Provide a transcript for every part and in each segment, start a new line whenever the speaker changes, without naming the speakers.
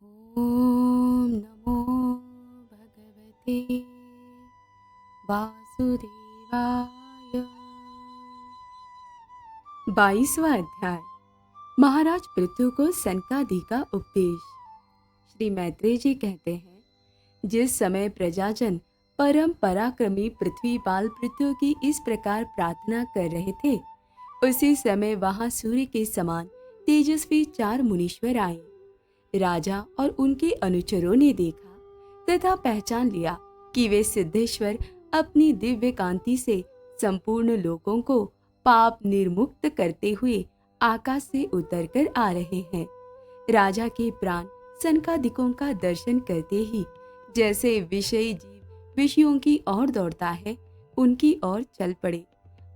ॐ नमो भगवते वासुदेवाय। 22वां अध्याय। महाराज पृथु को सनकादि का उपदेश। श्री मैत्रेय जी कहते हैं, जिस समय प्रजाजन परम पराक्रमी पृथ्वीपाल पृथु की इस प्रकार प्रार्थना कर रहे थे, उसी समय वहां सूर्य के समान तेजस्वी 4 मुनीश्वर आए। राजा और उनके अनुचरों ने देखा तथा पहचान लिया कि वे सिद्धेश्वर अपनी दिव्य कांति से संपूर्ण लोगों को पाप निर्मुक्त करते हुए आकाश से उतरकर आ रहे हैं। राजा के प्राण सनकादिकों का दर्शन करते ही जैसे विषयी जीव विषयों की ओर दौड़ता है, उनकी ओर चल पड़े।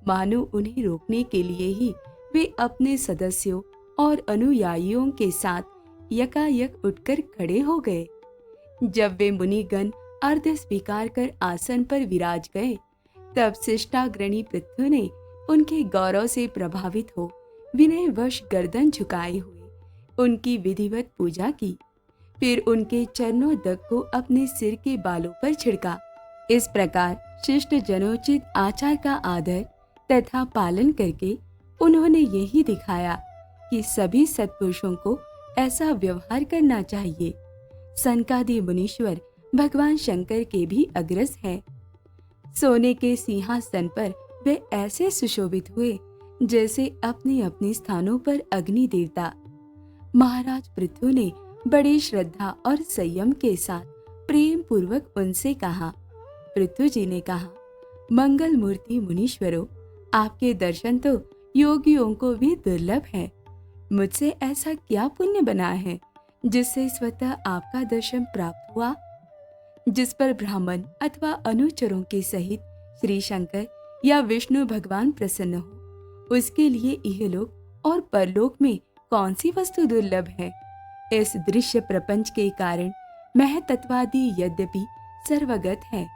मानो उन्हें रोकने के लिए ही वे अपने सदस्यों और अनुयायियों के साथ यकायक उठकर खड़े हो गए। जब वे मुनिगण अर्घ्य स्वीकार कर आसन पर विराज गए, तब शिष्टाग्रणी पृथु ने उनके गौरव से प्रभावित हो विनयवश गर्दन झुकाए हुए उनकी विधिवत पूजा की। फिर उनके चरणोदक को अपने सिर के बालों पर छिड़का। इस प्रकार शिष्ट जनोचित आचार का आदर तथा पालन करके उन्होंने यही दिखाया कि सभी सत्पुरुषों को ऐसा व्यवहार करना चाहिए। सनकादि मुनीश्वर भगवान शंकर के भी अग्रज हैं। सोने के सिंहासन पर वे ऐसे सुशोभित हुए जैसे अपने अपने स्थानों पर अग्नि देवता। महाराज पृथु ने बड़ी श्रद्धा और संयम के साथ प्रेम पूर्वक उनसे कहा। पृथु जी ने कहा, मंगल मूर्ति मुनीश्वरों, आपके दर्शन तो योगियों को भी दुर्लभ है। मुझसे ऐसा क्या पुण्य बना है जिससे स्वतः आपका दर्शन प्राप्त हुआ? जिस पर ब्राह्मण अथवा अनुचरों के सहित श्री शंकर या विष्णु भगवान प्रसन्न हो, उसके लिए इहलोक और परलोक में कौन सी वस्तु दुर्लभ है? इस दृश्य प्रपंच के कारण महतत्वादि यद्यपि सर्वगत है,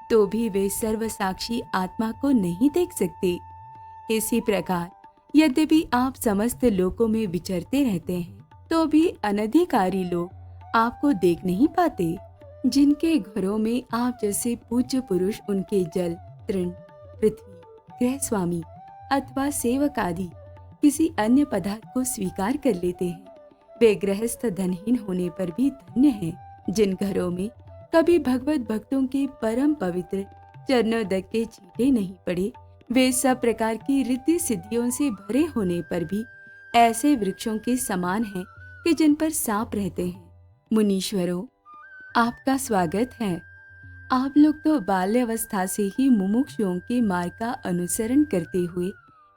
तो भी वे सर्वसाक्षी आत्मा को नहीं देख सकते। इसी प्रकार यद्यपि आप समस्त लोकों में विचरते रहते हैं, तो भी अनधिकारी लोग आपको देख नहीं पाते। जिनके घरों में आप जैसे पूज्य पुरुष उनके जल, तृण, पृथ्वी, गृह स्वामी अथवा सेवक आदि किसी अन्य पदार्थ को स्वीकार कर लेते हैं, वे गृहस्थ धनहीन होने पर भी धन्य हैं। जिन घरों में कभी भगवत भक्तों के परम पवित्र चरणोदक के छींटे नहीं पड़े, वे सब प्रकार की रिद्धि सिद्धियों से भरे होने पर भी ऐसे वृक्षों के समान हैं कि जिन पर सांप रहते हैं। मुनीश्वरों, आपका स्वागत है। आप लोग तो बाल्यावस्था से ही मुमुक्षुओं के मार्ग का अनुसरण करते हुए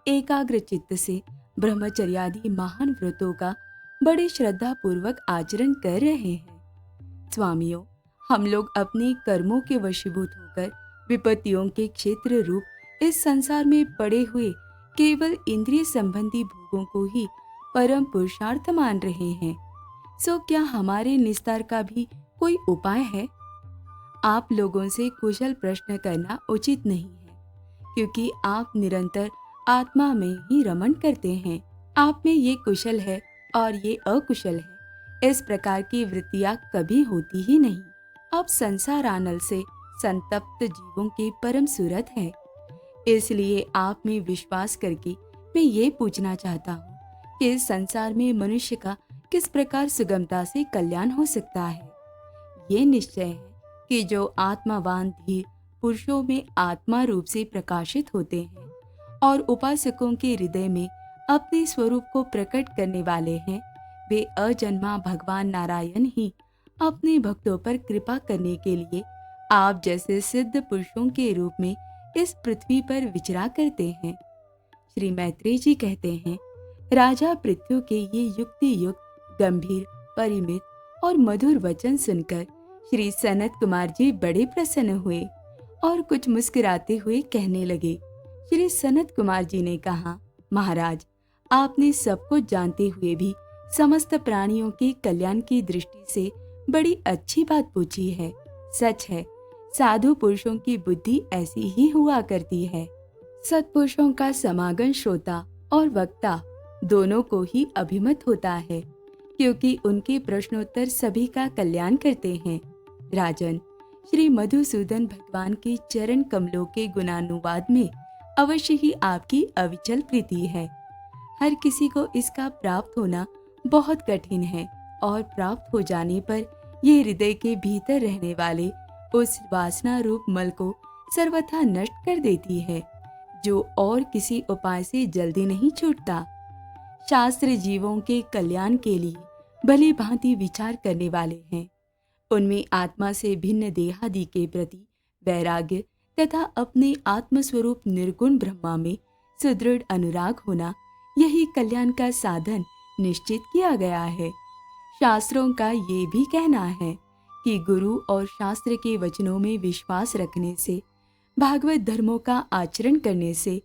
एकाग्र चित्त से ब्रह्मचर्यादि महान व्रतों का बड़े श्रद्धा पूर्वक आचरण कर रहे हैं। स्वामियों, हम लोग अपने कर्मों के वशीभूत होकर विपत्तियों के क्षेत्र रूप इस संसार में पड़े हुए केवल इंद्रिय संबंधी भोगों को ही परम पुरुषार्थ मान रहे हैं। सो क्या हमारे निस्तार का भी कोई उपाय है? आप लोगों से कुशल प्रश्न करना उचित नहीं है, क्योंकि आप निरंतर आत्मा में ही रमण करते हैं। आप में ये कुशल है और ये अकुशल है, इस प्रकार की वृत्तियां कभी होती ही नहीं। आप संसार आनल से संतप्त जीवों के परम सूरत है। इसलिए आप में विश्वास करके मैं ये पूछना चाहता हूँ कि इस संसार में मनुष्य का किस प्रकार सुगमता से कल्याण हो सकता है। ये निश्चय है कि जो आत्मावान धीर पुरुषों में आत्मा रूप से प्रकाशित होते हैं और उपासकों के हृदय में अपने स्वरूप को प्रकट करने वाले हैं, वे अजन्मा भगवान नारायण ही अपने भक्तों पर कृपा करने के लिए आप जैसे सिद्ध पुरुषों के रूप में इस पृथ्वी पर विचरा करते हैं। श्री मैत्रेय जी कहते हैं, राजा पृथु के ये युक्ति युक्त गंभीर, परिमित और मधुर वचन सुनकर श्री सनत कुमार जी बड़े प्रसन्न हुए और कुछ मुस्कुराते हुए कहने लगे। श्री सनत कुमार जी ने कहा, महाराज, आपने सब कुछ जानते हुए भी समस्त प्राणियों के कल्याण की दृष्टि से बड़ी अच्छी बात पूछी है। सच है, साधु पुरुषों की बुद्धि ऐसी ही हुआ करती है। सत्पुरुषों का समागम श्रोता और वक्ता दोनों को ही अभिमत होता है, क्योंकि उनके प्रश्नोत्तर सभी का कल्याण करते हैं। राजन, श्री मधुसूदन भगवान के चरण कमलों के गुणानुवाद में अवश्य ही आपकी अविचल प्रीति है। हर किसी को इसका प्राप्त होना बहुत कठिन है और प्राप्त हो जाने पर ये हृदय के भीतर रहने वाले उस वासना रूप मल को सर्वथा नष्ट कर देती है, जो और किसी उपाय से जल्दी नहीं छूटता। शास्त्र जीवों के कल्याण के लिए भली भांति विचार करने वाले हैं। उनमें आत्मा से भिन्न देहादि के प्रति वैराग्य तथा अपने आत्मस्वरूप निर्गुण ब्रह्मा में सुदृढ़ अनुराग होना, यही कल्याण का साधन निश्चित किया गया है। शास्त्रों का ये भी कहना है कि गुरु और शास्त्र के वचनों में विश्वास रखने से, भागवत धर्मों का आचरण करने से,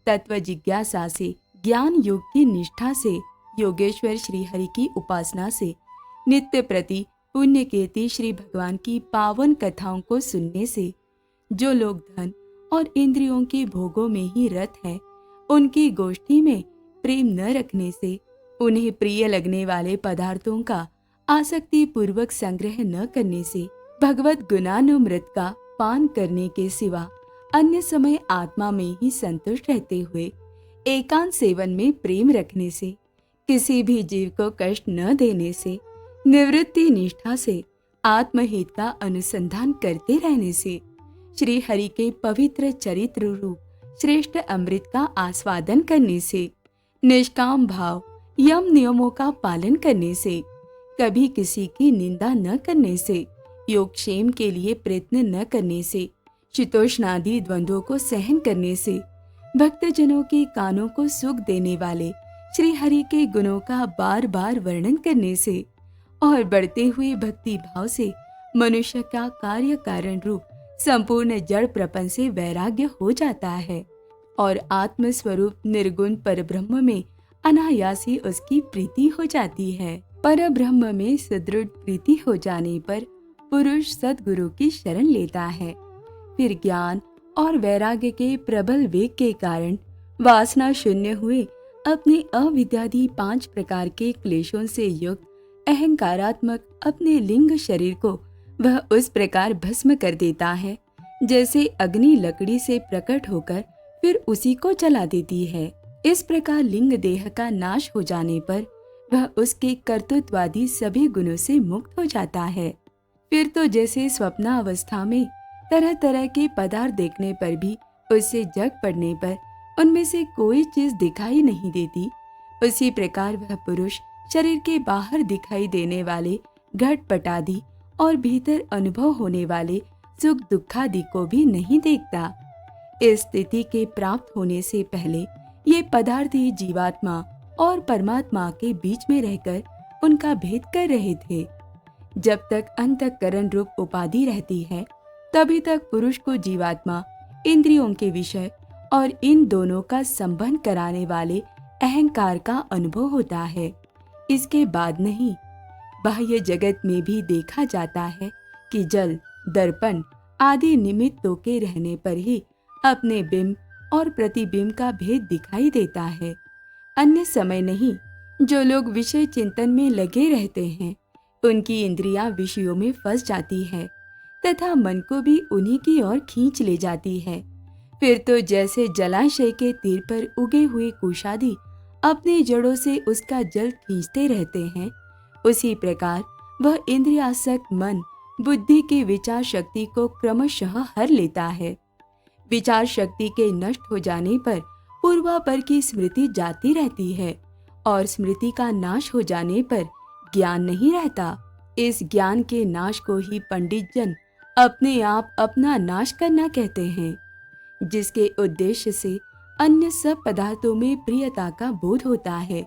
तत्व जिज्ञासा से, ज्ञान योग की निष्ठा से, योगेश्वर श्री हरि की उपासना से, नित्य प्रति पुण्य कीर्ति श्री भगवान की पावन कथाओं को सुनने से, जो लोग धन और इंद्रियों के भोगों में ही रत हैं, उनकी गोष्ठी में प्रेम न रखने से, उन्हें प्रिय लगने वाले पदार्थों का आसक्ति पूर्वक संग्रह न करने से, भगवत गुणानुमृत का पान करने के सिवा अन्य समय आत्मा में ही संतुष्ट रहते हुए एकांत सेवन में प्रेम रखने से, किसी भी जीव को कष्ट न देने से, निवृत्ति निष्ठा से, आत्महित का अनुसंधान करते रहने से, श्री हरि के पवित्र चरित्र रूप श्रेष्ठ अमृत का आस्वादन करने से, निष्काम भाव यम नियमों का पालन करने से, कभी किसी की निंदा न करने से, योगक्षेम के लिए प्रयत्न न करने से, शीतोष्णादि द्वंद्वों को सहन करने से, भक्तजनों के कानों को सुख देने वाले श्री हरि के गुणों का बार बार वर्णन करने से और बढ़ते हुए भक्ति भाव से मनुष्य का कार्य कारण रूप संपूर्ण जड़ प्रपंच से वैराग्य हो जाता है और आत्म स्वरूप निर्गुण परब्रह्म में अनायासी उसकी प्रीति हो जाती है। परब्रह्म में सुदृढ़ प्रीति हो जाने पर पुरुष सद्गुरु की शरण लेता है। फिर ज्ञान और वैराग्य के प्रबल वेग के कारण वासना शून्य हुए अपने अविद्यादि 5 प्रकार के क्लेशों से युक्त अहंकारात्मक अपने लिंग शरीर को वह उस प्रकार भस्म कर देता है जैसे अग्नि लकड़ी से प्रकट होकर फिर उसी को जला देती है। इस प्रकार लिंग देह का नाश हो जाने पर वह उसके कर्तृत्वादी सभी गुणों से मुक्त हो जाता है। फिर तो जैसे स्वप्नावस्था में तरह तरह के पदार्थ देखने पर भी उससे जग पड़ने पर उनमें से कोई चीज दिखाई नहीं देती, उसी प्रकार वह पुरुष शरीर के बाहर दिखाई देने वाले घटपटादि और भीतर अनुभव होने वाले सुख दुखादि को भी नहीं देखता। इस स्थिति के प्राप्त होने से पहले ये पदार्थ ही जीवात्मा और परमात्मा के बीच में रहकर उनका भेद कर रहे थे। जब तक अंतःकरण रूप उपाधि रहती है तभी तक पुरुष को जीवात्मा, इंद्रियों के विषय और इन दोनों का संबंध कराने वाले अहंकार का अनुभव होता है। इसके बाद नहीं। बाह्य जगत में भी देखा जाता है कि जल, दर्पण आदि निमित्तों के रहने पर ही अपने बिंब और प्रतिबिंब का भेद दिखाई देता है। अन्य समय नहीं। जो लोग विषय चिंतन में लगे रहते हैं उनकी इंद्रियां विषयों में फंस जाती है तथा मन को भी उन्हीं की ओर खींच ले जाती है। फिर तो जैसे जलाशय के तीर पर उगे हुए कुशादि अपनी जड़ों से उसका जल खींचते रहते हैं, उसी प्रकार वह इंद्रियासक्त मन बुद्धि की विचार शक्ति को क्रमशः हर लेता है। विचार शक्ति के नष्ट हो जाने पर पूर्वापर की स्मृति जाती रहती है और स्मृति का नाश हो जाने पर ज्ञान नहीं रहता। इस ज्ञान के नाश को ही पंडित जन अपने आप अपना नाश करना कहते हैं, जिसके उद्देश्य से अन्य सब पदार्थों में प्रियता का बोध होता है।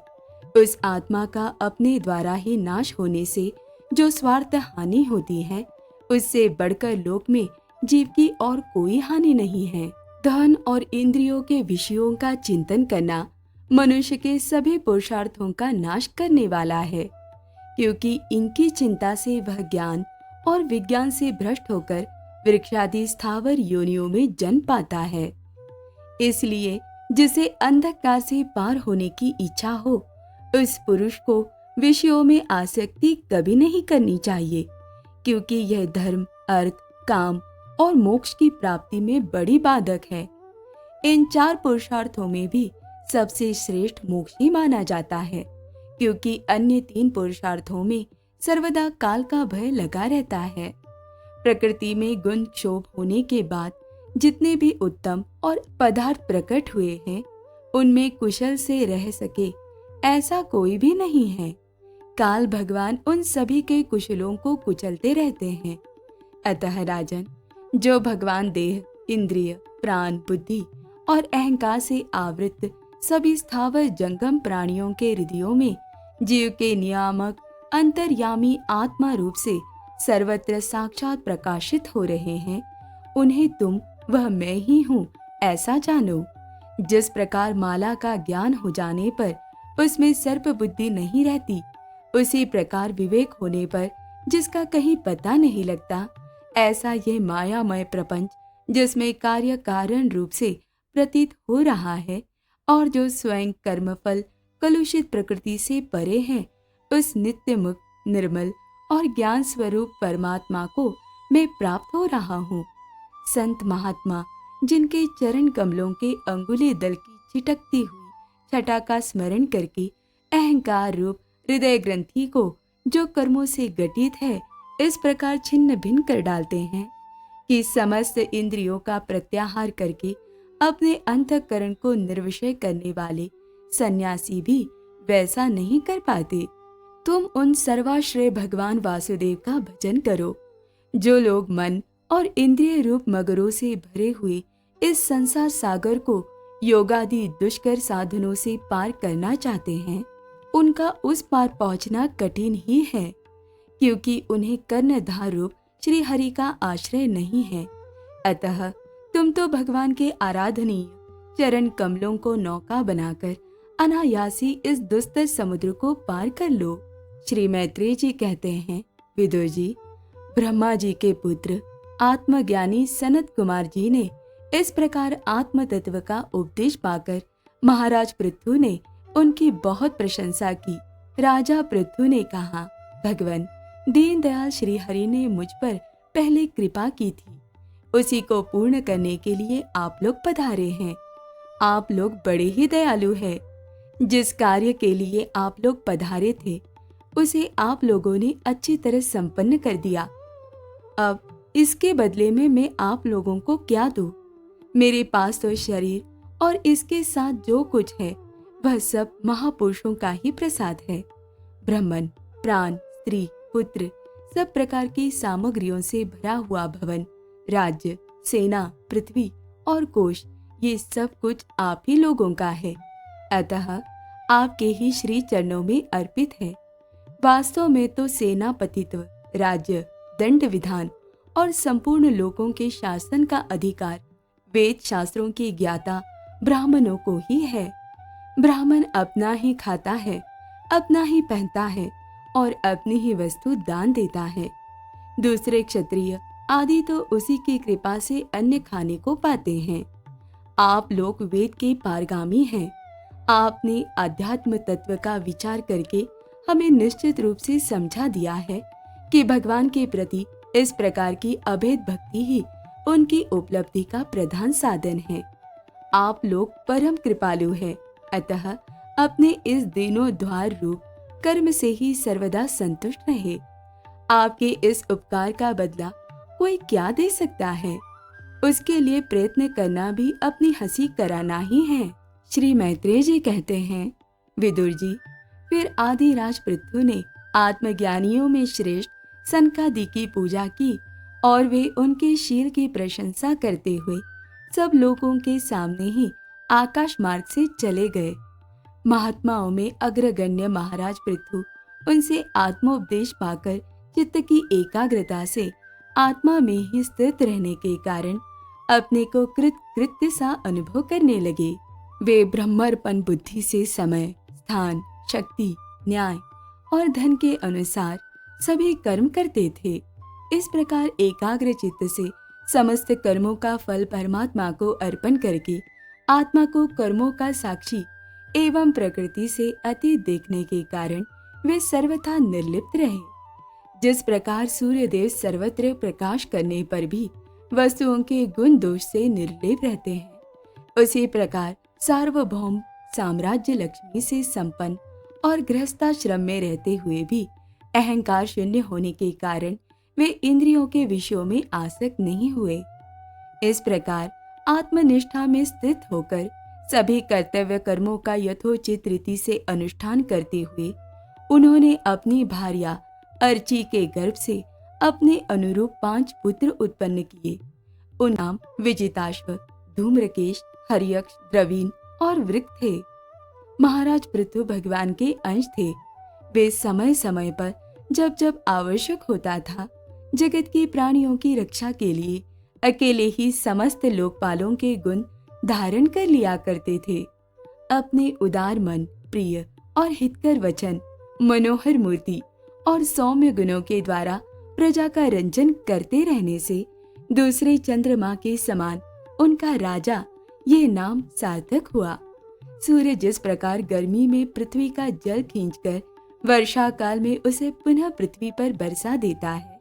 उस आत्मा का अपने द्वारा ही नाश होने से जो स्वार्थ हानि होती है, उससे बढ़कर लोक में जीव की और कोई हानि नहीं है। धन और इंद्रियों के विषयों का चिंतन करना मनुष्य के सभी पुरुषार्थों का नाश करने वाला है, क्योंकि इनकी चिंता से वह ज्ञान और विज्ञान से भ्रष्ट होकर वृक्षादि स्थावर योनियों में जन्म पाता है। इसलिए जिसे अंधकार से पार होने की इच्छा हो, उस पुरुष को विषयों में आसक्ति कभी नहीं करनी चाहिए, क्योंकि यह धर्म, अर्थ, काम और मोक्ष की प्राप्ति में बड़ी बाधक है। इन 4 पुरुषार्थों में भी सबसे श्रेष्ठ मोक्ष ही माना जाता है, क्योंकि अन्य 3 पुरुषार्थों में सर्वदा काल का भय लगा रहता है। प्रकृति में गुण क्षोभ होने के बाद जितने भी उत्तम और पदार्थ प्रकट हुए हैं, उनमें कुशल से रह सके ऐसा कोई भी नहीं है। काल भगवान उन सभी के कुशलों को कुचलते रहते हैं। अतः राजन, जो भगवान देह, इंद्रिय, प्राण, बुद्धि और अहंकार से आवृत सभी स्थावर जंगम प्राणियों के हृदयों में जीव के नियामक अंतर्यामी आत्मा रूप से सर्वत्र साक्षात प्रकाशित हो रहे हैं, उन्हें तुम वह मैं ही हूँ ऐसा जानो। जिस प्रकार माला का ज्ञान हो जाने पर उसमें सर्प बुद्धि नहीं रहती, उसी प्रकार विवेक होने पर जिसका कहीं पता नहीं लगता, ऐसा यह मायामय प्रपंच जिसमें कार्य कारण रूप से प्रतीत हो रहा है और जो स्वयं कर्मफल कलुषित प्रकृति से परे है, उस नित्य मुक्त, निर्मल और ज्ञान स्वरूप परमात्मा को मैं प्राप्त हो रहा हूँ। संत महात्मा जिनके चरण कमलों के अंगुली दल की छिटकती हुई छटा का स्मरण करके अहंकार रूप हृदय ग्रंथि को, जो कर्मों से गठित है, इस प्रकार छिन्न भिन्न कर डालते हैं कि समस्त इंद्रियों का प्रत्याहार करके अपने अंतःकरण को निर्विषय करने वाले सन्यासी भी वैसा नहीं कर पाते। तुम उन सर्वाश्रय भगवान वासुदेव का भजन करो। जो लोग मन और इंद्रिय रूप मगरों से भरे हुए इस संसार सागर को योगादि दुष्कर साधनों से पार करना चाहते हैं, उनका उस पार पहुंचना कठिन ही है, क्योंकि उन्हें कर्णधार रूप श्री हरि का आश्रय नहीं है। अतः तुम तो भगवान के आराधनीय चरण कमलों को नौका बनाकर अनायासी इस दुस्तर समुद्र को पार कर लो। श्री मैत्रेय जी कहते हैं, विदुर जी, ब्रह्मा जी के पुत्र आत्मज्ञानी सनत कुमार जी ने इस प्रकार आत्म तत्व का उपदेश पाकर महाराज पृथु ने उनकी बहुत प्रशंसा की। राजा पृथु ने कहा, भगवान दीनदयाल श्री हरि ने मुझ पर पहले कृपा की थी, उसी को पूर्ण करने के लिए आप लोग पधारे हैं। आप लोग बड़े ही दयालु हैं। जिस कार्य के लिए आप लोग पधारे थे, उसे आप लोगों ने अच्छी तरह संपन्न कर दिया। अब इसके बदले में मैं आप लोगों को क्या दूं? मेरे पास तो शरीर और इसके साथ जो कुछ है वह सब महापुरुषों का ही प्रसाद है। ब्राह्मण, प्राण, स्त्री, पुत्र, सब प्रकार की सामग्रियों से भरा हुआ भवन, राज्य, सेना, पृथ्वी और कोश, ये सब कुछ आप ही लोगों का है। अतः आपके ही श्री चरणों में अर्पित है। वास्तव में तो सेनापतित्व, राज्य, दंड विधान और संपूर्ण लोगों के शासन का अधिकार वेद शास्त्रों के ज्ञाता ब्राह्मणों को ही है। ब्राह्मण अपना ही खाता है, अपना ही पहनता है और अपनी ही वस्तु दान देता है। दूसरे क्षत्रिय आदि तो उसी की कृपा से अन्य खाने को पाते हैं। आप लोग वेद के पारगामी हैं। आपने अध्यात्म तत्व का विचार करके हमें निश्चित रूप से समझा दिया है कि भगवान के प्रति इस प्रकार की अभेद भक्ति ही उनकी उपलब्धि का प्रधान साधन है। आप लोग परम कृपालु हैं, अतः अपने इस दीनोद्धार रूप कर्म से ही सर्वदा संतुष्ट रहे। आपके इस उपकार का बदला कोई क्या दे सकता है? उसके लिए प्रयत्न करना भी अपनी हंसी कराना ही है। श्री मैत्रेय जी कहते हैं, विदुर जी, फिर आदिराज पृथु ने आत्मज्ञानियों में श्रेष्ठ सनकादि की पूजा की और वे उनके शील की प्रशंसा करते हुए सब लोगों के सामने ही आकाश मार्ग से चले गए। महात्माओं में अग्रगण्य महाराज पृथु उनसे आत्मोपदेश पाकर चित्त की एकाग्रता से आत्मा में ही स्थित रहने के कारण अपने को कृत्य सा अनुभव करने लगे। वे ब्रह्मर्पण बुद्धि से समय, स्थान, शक्ति, न्याय और धन के अनुसार सभी कर्म करते थे। इस प्रकार एकाग्र चित्त से समस्त कर्मों का फल परमात्मा को अर्पण करके आत्मा को कर्मों का साक्षी एवं प्रकृति से अतीत देखने के कारण वे सर्वथा निर्लिप्त रहे। जिस प्रकार सूर्यदेव सर्वत्र प्रकाश करने पर भी वस्तुओं के गुण दोष से निर्लेप रहते हैं, उसी प्रकार सार्वभौम साम्राज्य लक्ष्मी से संपन्न और गृहस्थाश्रम में रहते हुए भी अहंकार शून्य होने के कारण वे इंद्रियों के विषयों में आसक्त नहीं हुए। इस प्रकार आत्मनिष्ठा में स्थित होकर सभी कर्तव्य कर्मों का यथोचित रीति से अनुष्ठान करते हुए उन्होंने अपनी भार्या अर्ची के गर्भ से अपने अनुरूप 5 पुत्र उत्पन्न किए। उन नाम विजिताश्व, धूम्रकेश, हरियक्ष, द्रवीन और वृक्क थे। महाराज पृथु भगवान के अंश थे। वे समय समय पर जब जब आवश्यक होता था जगत के प्राणियों की रक्षा के लिए अकेले ही समस्त लोकपालों के गुण धारण कर लिया करते थे। अपने उदार मन, प्रिय और हितकर वचन, मनोहर मूर्ति और सौम्य गुणों के द्वारा प्रजा का रंजन करते रहने से दूसरे चंद्रमा के समान उनका राजा ये नाम सार्थक हुआ। सूर्य जिस प्रकार गर्मी में पृथ्वी का जल खींचकर वर्षा काल में उसे पुनः पृथ्वी पर बरसा देता है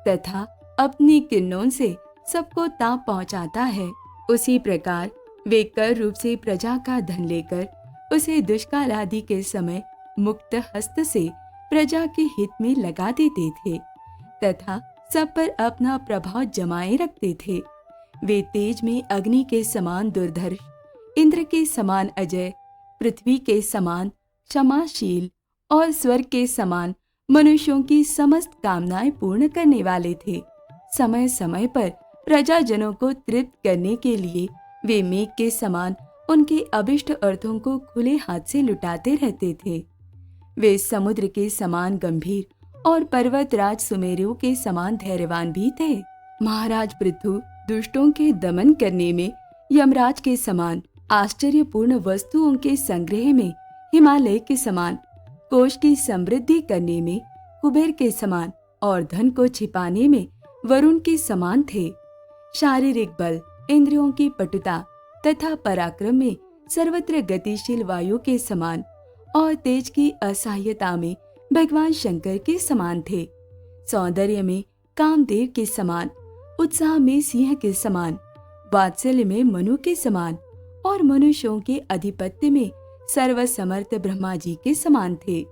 तथा अपनी किरणों से सबको ताप पहुंचाता है, उसी प्रकार वे कर रूप से प्रजा का धन लेकर उसे दुष्काल आदि के समय मुक्त हस्त से प्रजा के हित में लगा देते थे तथा सब पर अपना प्रभाव जमाए रखते थे। वे तेज में अग्नि के समान दुर्धर्ष, इंद्र के समान अजय, पृथ्वी के समान क्षमाशील और स्वर्ग के समान मनुष्यों की समस्त कामनाएं पूर्ण करने वाले थे। समय समय पर प्रजाजनों को तृप्त करने के लिए वे मेघ के समान उनके अभिष्ट अर्थों को खुले हाथ से लुटाते रहते थे। वे समुद्र के समान गंभीर और पर्वतराज सुमेरु के समान धैर्यवान भी थे। महाराज पृथु दुष्टों के दमन करने में यमराज के समान, आश्चर्यपूर्ण वस्तुओं के संग्रह में हिमालय के समान, कोष की समृद्धि करने में कुबेर के समान और धन को छिपाने में वरुण के समान थे। शारीरिक बल, इंद्रियों की पटुता तथा पराक्रम में सर्वत्र गतिशील वायु के समान और तेज की असहायता में भगवान शंकर के समान थे। सौंदर्य में कामदेव के समान, उत्साह में सिंह के समान, वात्सल्य में मनु के समान और मनुष्यों के अधिपत्य में सर्वसमर्थ ब्रह्मा जी के समान थे।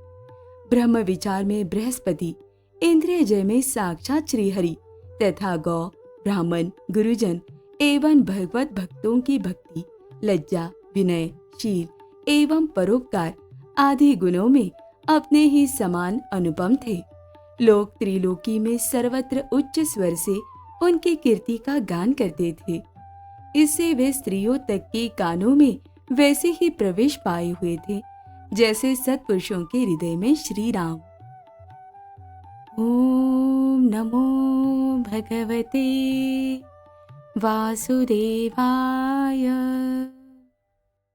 ब्रह्म विचार में बृहस्पति, इंद्रिय जय में साक्षात श्रीहरि तथा गौ, ब्राह्मण, गुरुजन एवं भगवत भक्तों की भक्ति, लज्जा, विनय, शील एवं परोपकार आदि गुणों में अपने ही समान अनुपम थे। लोग त्रिलोकी में सर्वत्र उच्च स्वर से उनकी कीर्ति का गान करते थे। इससे वे स्त्रियों तक के कानों में वैसे ही प्रवेश पाए हुए थे जैसे सत्पुरुषों के हृदय में श्री राम। ओम नमो भगवते वासुदेवाय।